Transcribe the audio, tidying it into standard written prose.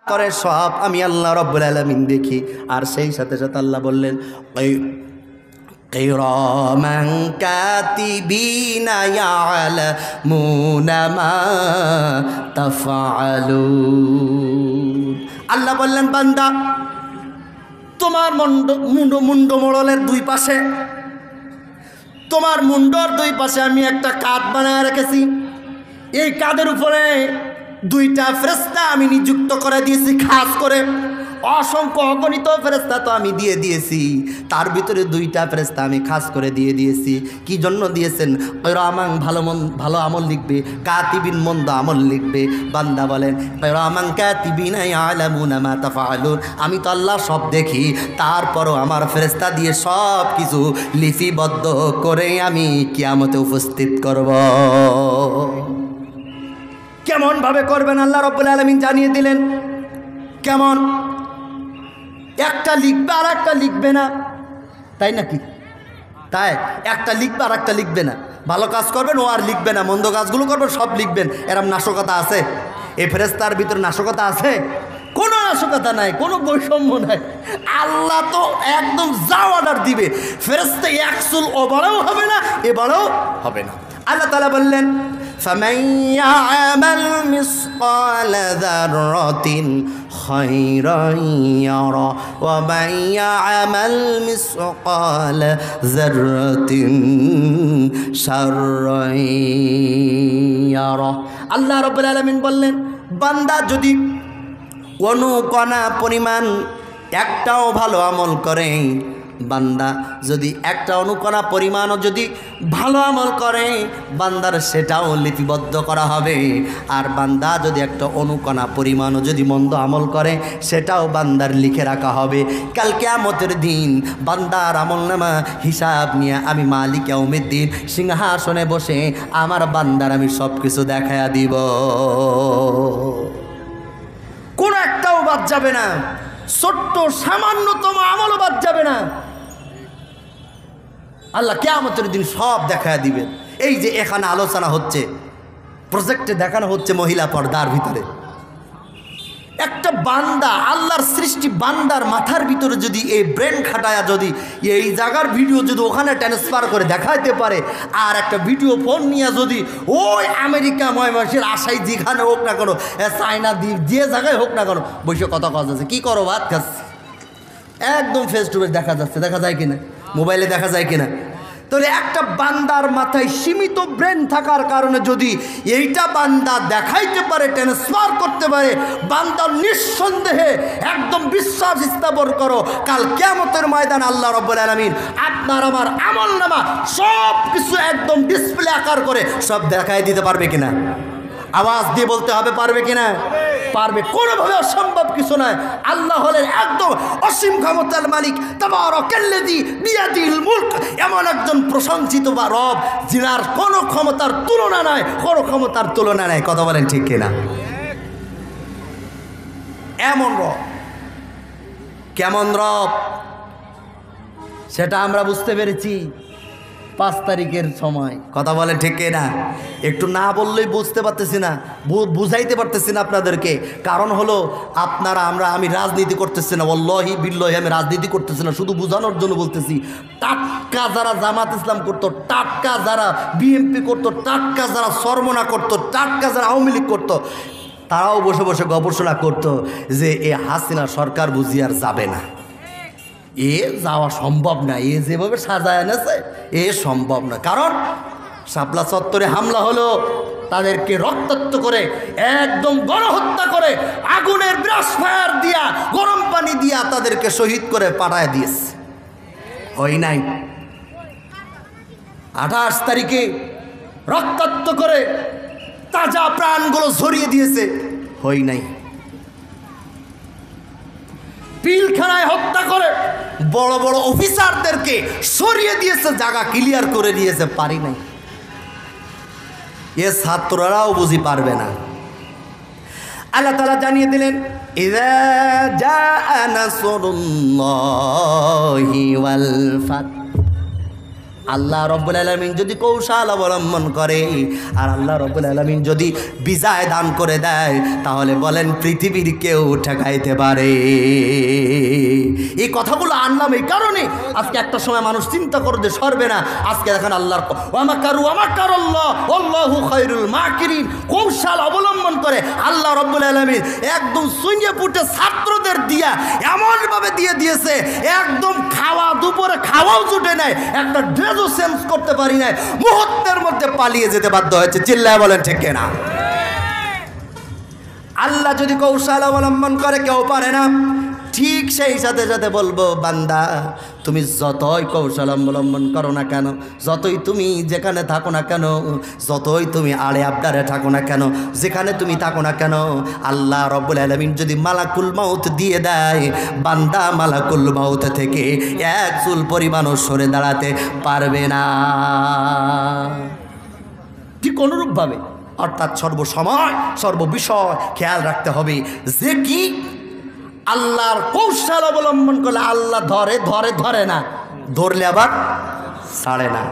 করে সব আমি আল্লাহ রাব্বুল আলামিন দেখি। আর সেই সাথে সাথে আল্লাহ বললেন কিরামান কাতিবিনা ইয়ালামুনা মা তাফআলুন। আল্লাহ বললেন বান্দা তোমার মুন্ড মোড়লের দুই পাশে, তোমার মুন্ডর দুই পাশে আমি একটা কাঁধ বানায় রেখেছি। এই কাঁধের উপরে দুইটা ফেরেশতা আমি নিযুক্ত করে দিয়েছি, খাস করে অসংখ্য অগণিত ফেরেশতা তো আমি দিয়ে দিয়েছি, তার ভিতরে দুইটা ফেরেশতা আমি খাস করে দিয়ে দিয়েছি। কি জন্য দিয়েছেন? কিরামান ভালো আমল লিখবে, কাতিবিন মন্দ আমল লিখবে। বান্দা বলেন কিরামান কাতিবিনা ইয়ালামুনা মা তাফআলুন। আমি তো আল্লাহ সব দেখি, তারপরও আমার ফেরেশতা দিয়ে সব কিছু লিপিবদ্ধ করে আমি কিয়ামতে উপস্থিত করব। কেমন ভাবে করবেন আল্লাহ রাব্বুল আলামিন জানিয়ে দিলেন। কেমন? একটা লিখবে আর একটা লিখবে না, তাই নাকি? তাই একটা লিখবে আর একটা লিখবে না। ভালো কাজ করবেন ও আর লিখবে না, মন্দ কাজগুলো করবেন সব লিখবেন। এরম নাশকতা আছে? এই ফেরেশতার ভিতরে নাশকতা আছে? কোনো নাশকতা নাই, কোনো বৈষম্য নাই। আল্লাহ তো একদম যা অর্ডার দিবে, ফেরেশতা একচুল ওবারেও হবে না এবারেও হবে না। আল্লাহ তাআলা বললেন فمن يعمل مثقال ذرة خيرا يره ومن يعمل مثقال ذرة شرا يره। আল্লাহ রাব্বুল আলামিন বললেন বান্দা যদি অনুকণা পরিমাণ একটাও ভালো আমল করে, বান্দা যদি একটা অনুকণা পরিমাণও যদি ভালো আমল করে, বান্দার সেটাও লিপিবদ্ধ করা হবে। আর বান্দা যদি একটা অনুকণা পরিমাণও যদি মন্দ আমল করে, সেটাও বান্দার লিখে রাখা হবে। কাল কিয়ামতের দিন বান্দার আমলনামা হিসাব নিয়ে আমি মালিক ইয়াউমিদ্দিন সিংহাসনে বসে আমার বান্দার আমি সব কিছু দেখায়া দিব। কোনো একটাও বাদ যাবে না, ছোট্ট সামান্যতম আমলও বাদ যাবে না। আল্লাহ কিয়ামতের দিন সব দেখায়া দিবেন। এই যে এখানে আলোচনা হচ্ছে, প্রজেক্টে দেখানো হচ্ছে মহিলা পর্দার ভিতরে একটা বান্দা, আল্লাহর সৃষ্টি বান্দার মাথার ভিতরে যদি এই ব্রেন খাটায়া যদি এই জায়গার ভিডিও যদি ওখানে ট্রান্সফার করে দেখাইতে পারে, আর একটা ভিডিও ফোন নিয়ে যদি ওই আমেরিকা ময়মাসের আশাই যেখানে হোক না কেন, চায়না দ্বীপ যে জায়গায় হোক না কেন, বসে কথা যাচ্ছে, কী করো ভাত খাচ্ছি, একদম ফেস টু ফেস দেখা যাচ্ছে। দেখা যায় কিনা? মোবাইলে দেখা যায় কিনা? তাহলে একটা বান্দার মাথায় সীমিত ব্রেন থাকার কারণে যদি এইটা বান্দা দেখাইতে পারে, ট্রান্সফার করতে পারে, বান্দা নিঃসন্দেহে একদম বিশ্বাস স্থাপন করো, কাল কিয়ামতের ময়দান আল্লাহ রাব্বুল আলামিন আপনার আমার আমলনামা সব কিছু একদম ডিসপ্লে আকার করে সব দেখাই দিতে পারবে কিনা? আওয়াজ দিয়ে বলতে হবে পারবে কিনা? পারবে, কোনোভাবে অসম্ভব কিছু নয়। আল্লাহ হলেন একদম অসীম ক্ষমতার মালিক, তাবারাকাল্লাযী বিয়াদিল মুলক, এমন একজন প্রশংসিত বা রব যিনার কোনো ক্ষমতার তুলনা নাই, কোনো ক্ষমতার তুলনা নাই। কথা বলেন ঠিক কিনা? এমন রব, কেমন রব সেটা আমরা বুঝতে পেরেছি 5 তারিখের সময়। কথা বলেন ঠিক কিনা? একটু না বললেই বুঝতে পারতেছি না, বুঝাইতে পারতেছি না আপনাদেরকে। কারণ হলো আমি রাজনীতি করতেছি না, ওয়াল্লাহি বিল্লাহি আমি রাজনীতি করতেছি না, শুধু বোঝানোর জন্য বলতেছি। টাটকা যারা জামাত ইসলাম করতো, টাটকা যারা বিএনপি করতো, টাটকা যারা চরমনা করতো, টাটকা যারা আওয়ামী লীগ করতো, তারাও বসে বসে গবেষণা করতো যে এ হাসিনা সরকার বুঝি আর যাবে না, এ যাওয়া সম্ভব না, এ যেভাবে সাজায় এনেছে এ সম্ভব না। কারণ শাপলা চত্বরে হামলা হলো, তাদেরকে রক্তাক্ত করে একদম গণহত্যা করে আগুনের ব্রাশ ফায়ার দিয়া গরম পানি দিয়া তাদেরকে শহীদ করে পাঠায় দিয়েছে। হয় নাই? 28 তারিখে রক্তাক্ত করে তাজা প্রাণগুলো ঝরিয়ে দিয়েছে। হয় নাই? পিলখানায় হত্যা করে বড় বড় অফিসারদেরকে সরিয়ে দিয়েছে, জায়গা ক্লিয়ার করে দিয়েছে। পারি নাই? এ ছাত্ররাও বুঝি পারবে না। আল্লাহ তাআলা জানিয়ে দিলেন ইযা জাআ নাসরুল্লাহি ওয়াল ফাত। আল্লাহ রব্বুল আলামিন যদি কৌশল অবলম্বন করে আর আল্লাহ রব্বুল আলামিন যদি বিজয় দান করে দেয়, তাহলে বলেন পৃথিবীর কেউ ঠেকাইতে পারে? এই কথাগুলো আনলাম এই কারণে, আজকে একটা সময় মানুষ চিন্তা করতে সরবে না। আজকে দেখেন আল্লাহর আল্লাহু খায়রুল মাকিরিন, কৌশল অবলম্বন করে আল্লাহ রব্বুল আলামিন একদম সুইয়ে পুটে ছাত্রদের দিয়া এমনভাবে দিয়ে দিয়েছে, একদম খাওয়া দুপুরে খাওয়াও জুটে নাই, একটা ড্রেসও চেঞ্জ করতে পারি নাই, মুহূর্তের মধ্যে পালিয়ে যেতে বাধ্য হয়েছে। চিল্লায় বলেন ঠিক কিনা? আল্লাহ যদি কৌশল অবলম্বন করে কেউ পারে না। ঠিক সেই সাথে সাথে বলবো, বান্দা তুমি যতই কৌশল অবলম্বন করো না কেন, যতই তুমি যেখানে থাকো না কেন, যতই তুমি আড়ে আবদারে থাকো না কেন, যেখানে তুমি থাকো না কেন, আল্লাহ রব্বুল আলামিন যদি মালাকুল মাউত দিয়ে দেয়, বান্দা মালাকুল মাউত থেকে এক চুল পরিমাণও সরে দাঁড়াতে পারবে না। ঠিক অনুরূপভাবে অর্থাৎ সর্বসময় সর্ববিষয় খেয়াল রাখতে হবে যে কি আল্লাহর কৌশল অবলম্বন করলে আল্লাহ ধরে ধরে ধরে না, ধরলে আবার ছাড়ে না।